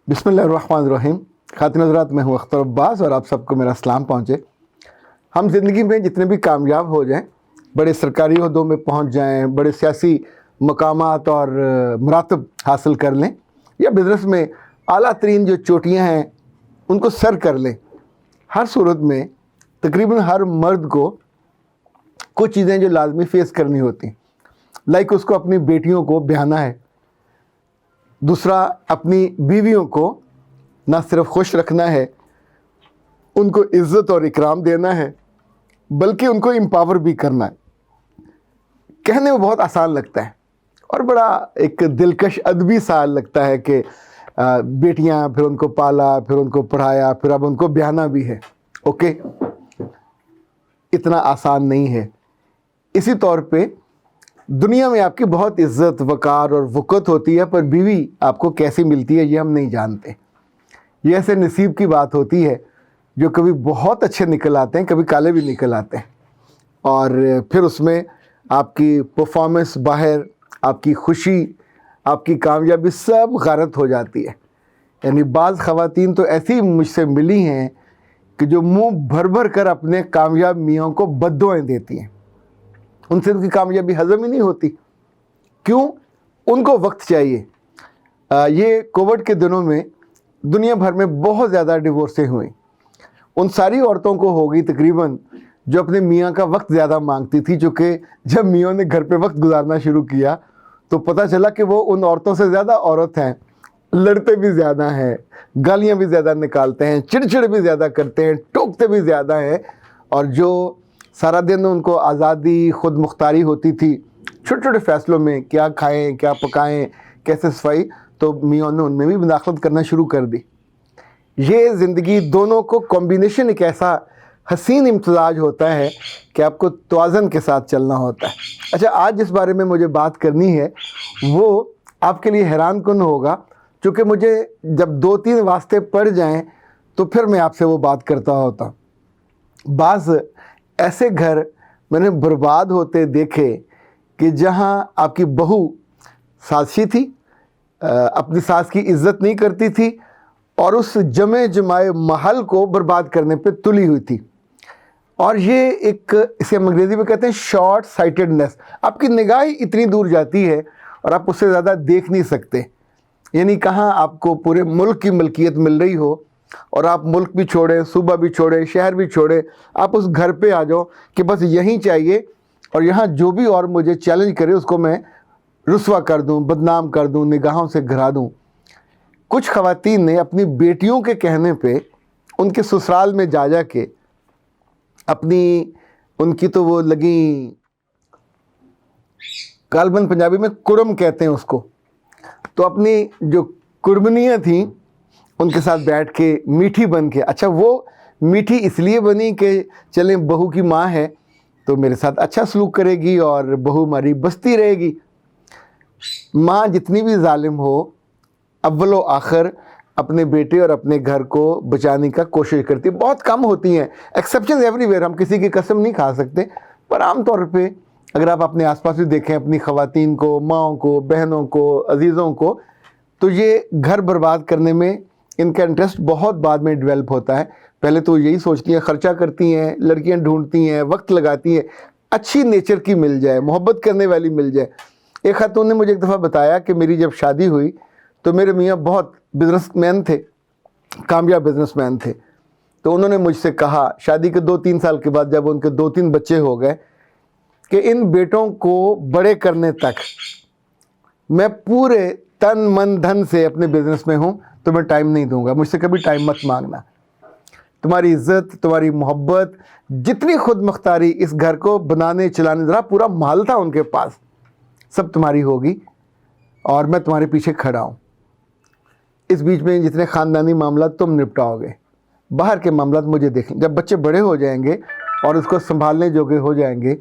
بسم اللہ الرحمن الرحیم۔ خاتون حضرات، میں ہوں اختر عباس اور آپ سب کو میرا سلام پہنچے۔ ہم زندگی میں جتنے بھی کامیاب ہو جائیں، بڑے سرکاری عہدوں میں پہنچ جائیں، بڑے سیاسی مقامات اور مراتب حاصل کر لیں، یا بزنس میں اعلیٰ ترین جو چوٹیاں ہیں ان کو سر کر لیں، ہر صورت میں تقریباً ہر مرد کو کچھ چیزیں جو لازمی فیس کرنی ہوتی ہیں، لائک اس کو اپنی بیٹیوں کو بیاہنا ہے، دوسرا اپنی بیویوں کو نہ صرف خوش رکھنا ہے، ان کو عزت اور اکرام دینا ہے، بلکہ ان کو امپاور بھی کرنا ہے۔ کہنے میں بہت آسان لگتا ہے اور بڑا ایک دلکش ادبی سا لگتا ہے کہ بیٹیاں، پھر ان کو پالا، پھر ان کو پڑھایا، پھر اب ان کو بیاہنا بھی ہے۔ اوکے، اتنا آسان نہیں ہے۔ اسی طور پہ دنیا میں آپ کی بہت عزت، وقار اور وقت ہوتی ہے، پر بیوی آپ کو کیسی ملتی ہے یہ ہم نہیں جانتے۔ یہ ایسے نصیب کی بات ہوتی ہے جو کبھی بہت اچھے نکل آتے ہیں، کبھی کالے بھی نکل آتے ہیں، اور پھر اس میں آپ کی پرفارمنس باہر، آپ کی خوشی، آپ کی کامیابی سب غارت ہو جاتی ہے۔ یعنی بعض خواتین تو ایسی مجھ سے ملی ہیں کہ جو منہ بھر بھر کر اپنے کامیاب میاں کو بد دعائیں دیتی ہیں، ان سے ان کی کامیابی ہضم ہی نہیں ہوتی۔ کیوں؟ ان کو وقت چاہیے۔ یہ کووڈ کے دنوں میں دنیا بھر میں بہت زیادہ ڈیورسیں ہوئیں۔ ان ساری عورتوں کو ہوگی تقریباً جو اپنے میاں کا وقت زیادہ مانگتی تھی، چونکہ جب میاں نے گھر پہ وقت گزارنا شروع کیا تو پتہ چلا کہ وہ ان عورتوں سے زیادہ عورت ہیں، لڑتے بھی زیادہ ہیں، گالیاں بھی زیادہ نکالتے ہیں، چڑچڑ بھی زیادہ کرتے ہیں، ٹوکتے بھی زیادہ ہیں، اور جو سارا دن ان کو آزادی، خود مختاری ہوتی تھی چھوٹے چھوٹے فیصلوں میں، کیا کھائیں، کیا پکائیں، کیسے صفائی، تو میاں نے ان میں بھی مداخلت کرنا شروع کر دی۔ یہ زندگی دونوں کو کمبینیشن ایک ایسا حسین امتزاج ہوتا ہے کہ آپ کو توازن کے ساتھ چلنا ہوتا ہے۔ اچھا، آج جس بارے میں مجھے بات کرنی ہے وہ آپ کے لیے حیران کن ہوگا، چونکہ مجھے جب 2-3 واسطے پڑ جائیں تو پھر میں آپ سے وہ بات کرتا ہوتا۔ بعض ایسے گھر میں نے برباد ہوتے دیکھے کہ جہاں آپ کی بہو سازشی تھی، اپنی ساس کی عزت نہیں کرتی تھی، اور اس جمع جمائے محل کو برباد کرنے پہ تلی ہوئی تھی۔ اور یہ ایک، اسے ہم انگریزی میں کہتے ہیں شارٹ سائٹڈنس، آپ کی نگاہ اتنی دور جاتی ہے اور آپ اس سے زیادہ دیکھ نہیں سکتے۔ یعنی کہاں آپ کو پورے ملک کی ملکیت مل رہی ہو اور آپ ملک بھی چھوڑیں، صوبہ بھی چھوڑیں، شہر بھی چھوڑیں، آپ اس گھر پہ آ جاؤ کہ بس یہیں چاہیے، اور یہاں جو بھی اور مجھے چیلنج کرے اس کو میں رسوا کر دوں، بدنام کر دوں، نگاہوں سے گھرا دوں۔ کچھ خواتین نے اپنی بیٹیوں کے کہنے پہ ان کے سسرال میں جا کے اپنی، ان کی تو وہ لگیں، غالباً پنجابی میں کرم کہتے ہیں اس کو، تو اپنی جو قربنیاں تھیں ان کے ساتھ بیٹھ کے میٹھی بن کے، اچھا وہ میٹھی اس لیے بنی کہ چلیں بہو کی ماں ہے تو میرے ساتھ اچھا سلوک کرے گی اور بہو ہماری بستی رہے گی۔ ماں جتنی بھی ظالم ہو، اول و آخر اپنے بیٹے اور اپنے گھر کو بچانے کا کوشش کرتی ہے۔ بہت کم ہوتی ہیں، ایکسیپشنز ایوری ویئر، ہم کسی کی قسم نہیں کھا سکتے، پر عام طور پہ اگر آپ اپنے آس پاس بھی دیکھیں، اپنی خواتین کو، ماؤں کو، بہنوں کو، عزیزوں کو، تو یہ گھر برباد کرنے میں ان کا انٹرسٹ بہت بعد میں ڈیولپ ہوتا ہے۔ پہلے تو یہی سوچتی ہیں، خرچہ کرتی ہیں، لڑکیاں ڈھونڈتی ہیں، وقت لگاتی ہیں، اچھی نیچر کی مل جائے، محبت کرنے والی مل جائے۔ ایک خاتون نے مجھے ایک دفعہ بتایا کہ میری جب شادی ہوئی تو میرے میاں بہت بزنس مین تھے، کامیاب بزنس مین تھے، تو انہوں نے مجھ سے کہا شادی کے 2-3 سال کے بعد، جب ان کے 2-3 بچے ہو گئے، کہ ان بیٹوں کو بڑے کرنے تک میں پورے تن من دھن سے اپنے بزنس میں ہوں، تو میں ٹائم نہیں دوں گا، مجھ سے کبھی ٹائم مت مانگنا۔ تمہاری عزت، تمہاری محبت، جتنی خود مختاری اس گھر کو بنانے چلانے، ذرا پورا محل تھا ان کے پاس، سب تمہاری ہوگی اور میں تمہارے پیچھے کھڑا ہوں۔ اس بیچ میں جتنے خاندانی معاملات تم نپٹاؤ گے، باہر کے معاملات مجھے دیکھ لیں۔ جب بچے بڑے ہو جائیں گے اور اس کو سنبھالنے جوگے ہو جائیں گے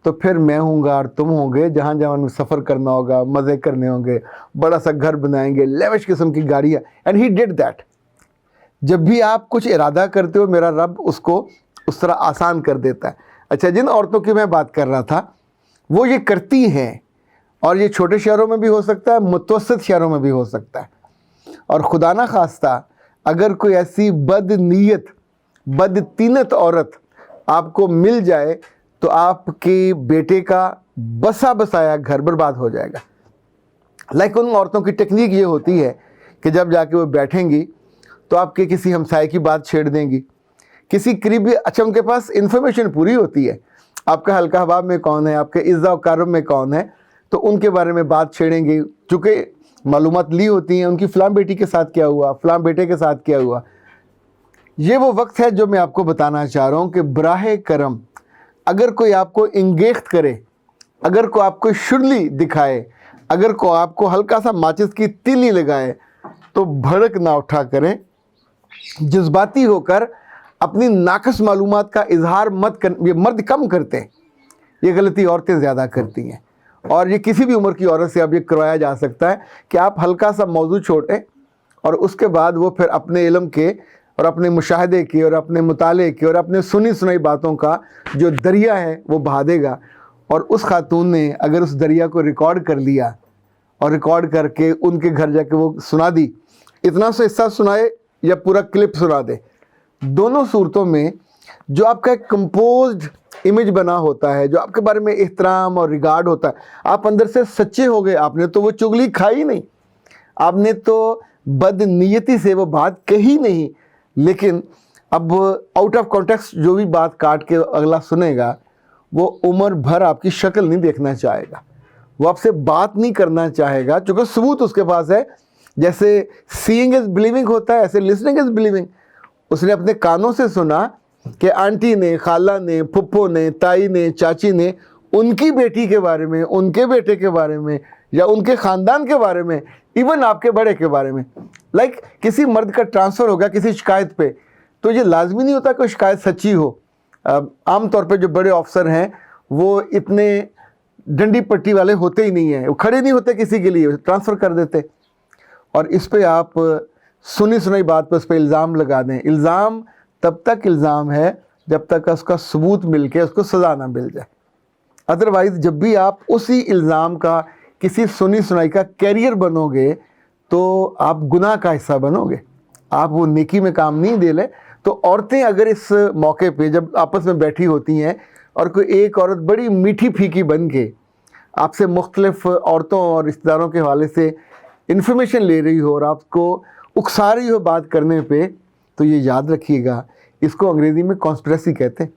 تو پھر میں ہوں گا اور تم ہوں گے، جہاں جہاں ہمیں سفر کرنا ہوگا، مزے کرنے ہوں گے، بڑا سا گھر بنائیں گے، لیوش قسم کی گاڑیاں۔ And he did that. جب بھی آپ کچھ ارادہ کرتے ہو، میرا رب اس کو اس طرح آسان کر دیتا ہے۔ اچھا، جن عورتوں کی میں بات کر رہا تھا وہ یہ کرتی ہیں، اور یہ چھوٹے شہروں میں بھی ہو سکتا ہے، متوسط شہروں میں بھی ہو سکتا ہے۔ اور خدا نہ خواستہ اگر کوئی ایسی بد نیت بد تینت عورت آپ کو مل جائے تو آپ کے بیٹے کا بسا بسایا گھر برباد ہو جائے گا۔ لیکن ان عورتوں کی ٹیکنیک یہ ہوتی ہے کہ جب جا کے وہ بیٹھیں گی تو آپ کے کسی ہمسائے کی بات چھیڑ دیں گی، کسی قریبی، اچھا ان کے پاس انفارمیشن پوری ہوتی ہے، آپ کا حلقہ حباب میں کون ہے، آپ کے عزا و کرم میں کون ہے، تو ان کے بارے میں بات چھیڑیں گے، چونکہ معلومات لی ہوتی ہیں ان کی فلاں بیٹی کے ساتھ کیا ہوا، فلاں بیٹے کے ساتھ کیا ہوا۔ یہ وہ وقت ہے جو میں آپ کو بتانا چاہ رہا ہوں کہ براہ کرم اگر کوئی آپ کو انگیخت کرے، اگر کوئی آپ کو شرلی دکھائے، اگر کوئی آپ کو ہلکا سا ماچس کی تیلی لگائے تو بھڑک نہ اٹھا کریں، جذباتی ہو کر اپنی ناقص معلومات کا اظہار مت کر۔ یہ مرد کم کرتے ہیں، یہ غلطی عورتیں زیادہ کرتی ہیں، اور یہ کسی بھی عمر کی عورت سے اب یہ کروایا جا سکتا ہے کہ آپ ہلکا سا موضوع چھوڑیں اور اس کے بعد وہ پھر اپنے علم کے اور اپنے مشاہدے کے اور اپنے مطالعے کے اور اپنے سنی سنائی باتوں کا جو دریا ہے وہ بہا دے گا۔ اور اس خاتون نے اگر اس دریا کو ریکارڈ کر لیا اور ریکارڈ کر کے ان کے گھر جا کے وہ سنا دی، اتنا سا حصہ سنائے یا پورا کلپ سنا دے، دونوں صورتوں میں جو آپ کا ایک کمپوزڈ امیج بنا ہوتا ہے، جو آپ کے بارے میں احترام اور ریگارڈ ہوتا ہے، آپ اندر سے سچے ہو گئے، آپ نے تو وہ چغلی کھائی نہیں، آپ نے تو بد نیتی سے وہ بات کہی نہیں، لیکن اب آؤٹ آف کانٹیکسٹ جو بھی بات کاٹ کے اگلا سنے گا وہ عمر بھر آپ کی شکل نہیں دیکھنا چاہے گا، وہ آپ سے بات نہیں کرنا چاہے گا، چونکہ ثبوت اس کے پاس ہے۔ جیسے سینگ از بلیونگ ہوتا ہے، ایسے لسننگ از بلیونگ۔ اس نے اپنے کانوں سے سنا کہ آنٹی نے، خالہ نے، پھپھو نے، تائی نے، چاچی نے ان کی بیٹی کے بارے میں، ان کے بیٹے کے بارے میں، یا ان کے خاندان کے بارے میں، ایون آپ کے بڑے کے بارے میں، لائک کسی مرد کا ٹرانسفر ہو گیا کسی شکایت پہ، تو یہ لازمی نہیں ہوتا کہ شکایت سچی ہو۔ عام طور پہ جو بڑے آفسر ہیں وہ اتنے ڈنڈی پٹی والے ہوتے ہی نہیں ہیں، وہ کھڑے نہیں ہوتے کسی کے لیے، ٹرانسفر کر دیتے، اور اس پہ آپ سنی سنائی بات پہ اس پہ الزام لگا دیں۔ الزام تب تک الزام ہے جب تک اس کا ثبوت مل کے اس کو سزا نہ مل جائے، ادروائز جب بھی آپ اسی الزام کا کسی سنی سنائی کا کیریئر بنو گے تو آپ گناہ کا حصہ بنو گے، آپ وہ نیکی میں کام نہیں دے لیں۔ تو عورتیں اگر اس موقع پہ جب آپس میں بیٹھی ہوتی ہیں اور کوئی ایک عورت بڑی میٹھی پھیکی بن کے آپ سے مختلف عورتوں اور رشتہ داروں کے حوالے سے انفارمیشن لے رہی ہو اور آپ کو اکسا رہی ہو بات کرنے پہ، تو یہ یاد رکھیے گا، اس کو انگریزی میں کانسپریسی کہتے ہیں۔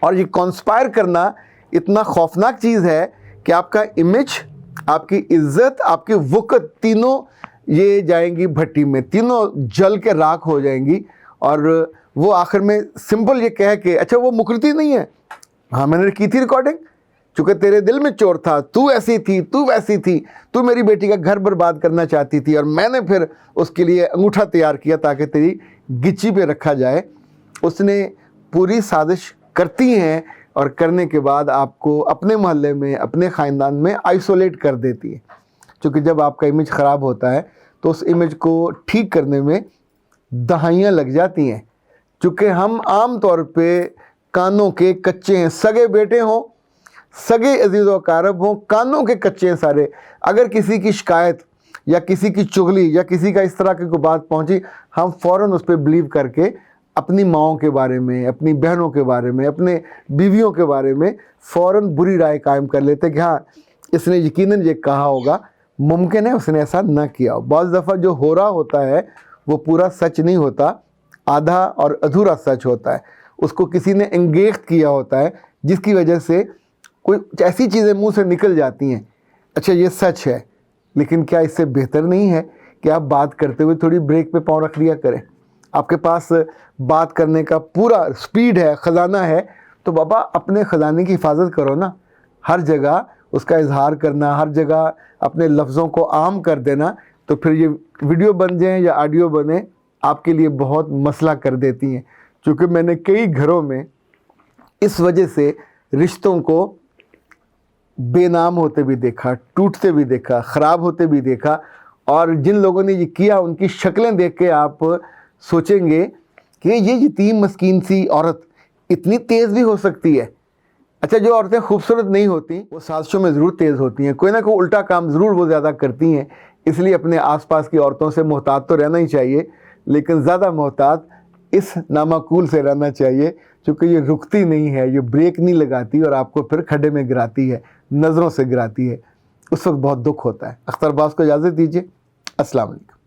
اور یہ کانسپائر کرنا اتنا خوفناک چیز ہے کہ آپ کا امیج، آپ کی عزت، آپ کی وقت، تینوں یہ جائیں گی بھٹی میں، تینوں جل کے راکھ ہو جائیں گی، اور وہ آخر میں سمپل یہ کہہ کے، اچھا وہ مکرتی نہیں ہے، ہاں میں نے کی تھی ریکارڈنگ، چونکہ تیرے دل میں چور تھا، تو ایسی تھی، تو ویسی تھی، تو میری بیٹی کا گھر برباد کرنا چاہتی تھی، اور میں نے پھر اس کے لیے انگوٹھا تیار کیا تاکہ تیری گچی پہ رکھا جائے۔ اس نے پوری سازش کرتی ہیں اور کرنے کے بعد آپ کو اپنے محلے میں، اپنے خاندان میں آئسولیٹ کر دیتی ہے، چونکہ جب آپ کا امیج خراب ہوتا ہے تو اس امیج کو ٹھیک کرنے میں دہائیاں لگ جاتی ہیں، چونکہ ہم عام طور پہ کانوں کے کچے ہیں، سگے بیٹے ہوں، سگے عزیز و اقارب ہوں، کانوں کے کچے ہیں سارے۔ اگر کسی کی شکایت یا کسی کی چغلی یا کسی کا اس طرح کی کوئی بات پہنچی، ہم فوراً اس پہ بلیو کر کے اپنی ماؤں کے بارے میں، اپنی بہنوں کے بارے میں، اپنے بیویوں کے بارے میں فوراً بری رائے قائم کر لیتے کہ ہاں اس نے یقیناً یہ کہا ہوگا، ممکن ہے اس نے ایسا نہ کیا ہو۔ بعض دفعہ جو ہو رہا ہوتا ہے وہ پورا سچ نہیں ہوتا، آدھا اور ادھورا سچ ہوتا ہے، اس کو کسی نے انگیخت کیا ہوتا ہے، جس کی وجہ سے کوئی ایسی چیزیں منہ سے نکل جاتی ہیں۔ اچھا یہ سچ ہے، لیکن کیا اس سے بہتر نہیں ہے کہ آپ بات کرتے ہوئے تھوڑی بریک پہ پاؤں رکھ لیا کریں؟ آپ کے پاس بات کرنے کا پورا سپیڈ ہے، خزانہ ہے، تو بابا اپنے خزانے کی حفاظت کرو نا، ہر جگہ اس کا اظہار کرنا، ہر جگہ اپنے لفظوں کو عام کر دینا، تو پھر یہ ویڈیو بن جائیں یا آڈیو بنے آپ کے لیے بہت مسئلہ کر دیتی ہیں۔ چونکہ میں نے کئی گھروں میں اس وجہ سے رشتوں کو بے نام ہوتے بھی دیکھا، ٹوٹتے بھی دیکھا، خراب ہوتے بھی دیکھا، اور جن لوگوں نے یہ کیا ان کی شکلیں دیکھ کے آپ سوچیں گے کہ یہ یتیم مسکین سی عورت اتنی تیز بھی ہو سکتی ہے۔ اچھا جو عورتیں خوبصورت نہیں ہوتی وہ سازشوں میں ضرور تیز ہوتی ہیں، کوئی نہ کوئی الٹا کام ضرور وہ زیادہ کرتی ہیں، اس لیے اپنے آس پاس کی عورتوں سے محتاط تو رہنا ہی چاہیے، لیکن زیادہ محتاط اس نامعقول سے رہنا چاہیے، چونکہ یہ رکتی نہیں ہے، یہ بریک نہیں لگاتی اور آپ کو پھر کھڈے میں گراتی ہے، نظروں سے گراتی ہے، اس وقت بہت دکھ ہوتا ہے۔ اختر عباس کو اجازت دیجیے، السلام علیکم۔